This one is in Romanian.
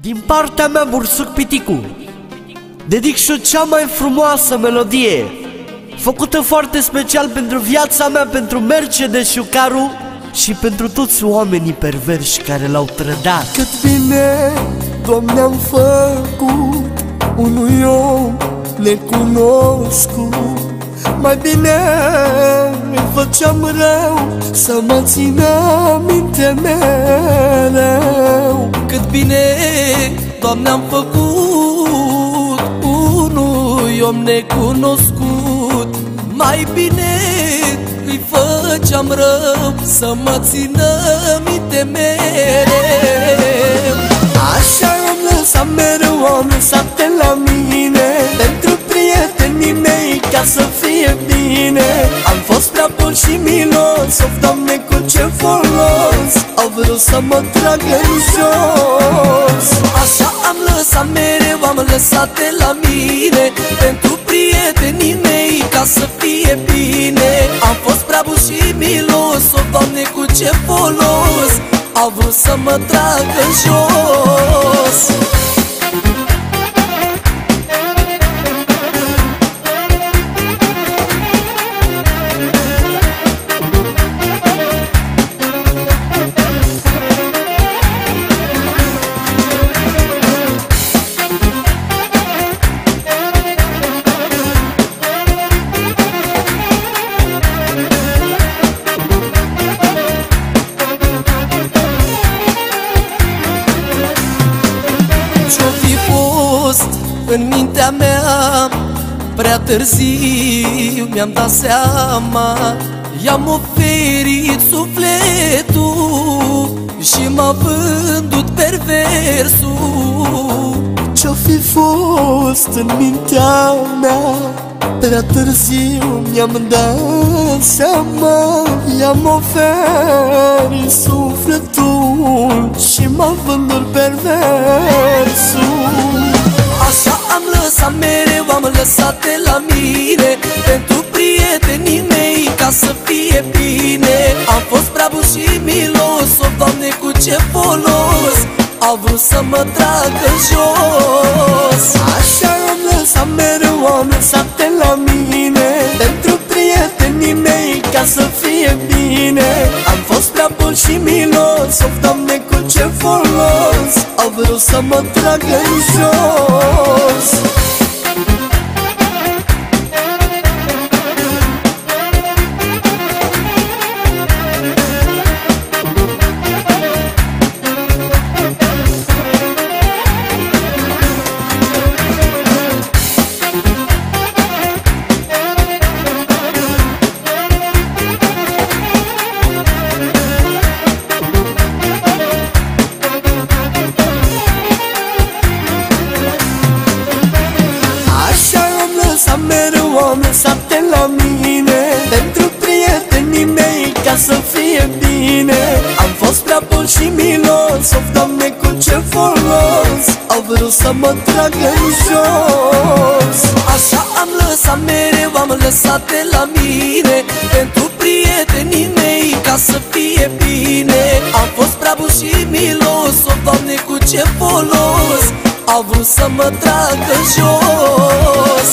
Din partea mea, Bursuc Piticu, dedic și cea mai frumoasă melodie, făcută foarte special pentru viața mea, pentru Mercedes Șucaru și pentru toți oamenii perverși care l-au trădat. Cât bine, Doamne, am făcut unui om necunoscut. Mai bine îi făceam rău să mă țină minte mereu. Cât bine, Doamne, am făcut unui om necunoscut. Mai bine îi făceam rău să mă țină minte mereu. Așa am lăsat mereu, am lăsat-te la mine pentru prietenii mei, ca să fie bine. Am fost prea bun și milos, of, Doamne, cu ce folos, au vrut să mă tragă în jos. Așa am lăsat mereu, am lăsat-te la mine pentru prietenii mei, ca să fie bine. Am fost prea bun și milos, o, Doamne, cu ce folos, au vrut să mă tragă în jos. În mintea mea, prea târziu mi-am dat seama, i-am oferit sufletul și m-a vândut perversul. Ce-o fi fost în mintea mea, prea târziu mi-am dat seama, i-am oferit sufletul și m-a vândut perversul. Așa am lăsat mereu, am lăsat-te la mine pentru prietenii mei, ca să fie bine. Am fost prea bun și milos, o, Doamne, cu ce folos, au vrut să mă tragă jos. Așa am lăsat mereu, am lăsat-te la mine pentru prietenii mei, ca să fie bine. Am fost prea bun și milos, of, Doamne, cu ce folos, au vrut să mă tragă în jos. Mereu am lăsat-te la mine pentru prietenii mei, ca să fie bine. Am fost prea bun și milos, of, Doamne, cu ce folos, au vrut să mă tragă în jos. Așa am lăsat mereu, am lăsat-te la mine pentru prietenii mei, ca să fie bine. Am fost prea bun și milos, o, Doamne, cu ce folos, au vrut să mă tragă în jos.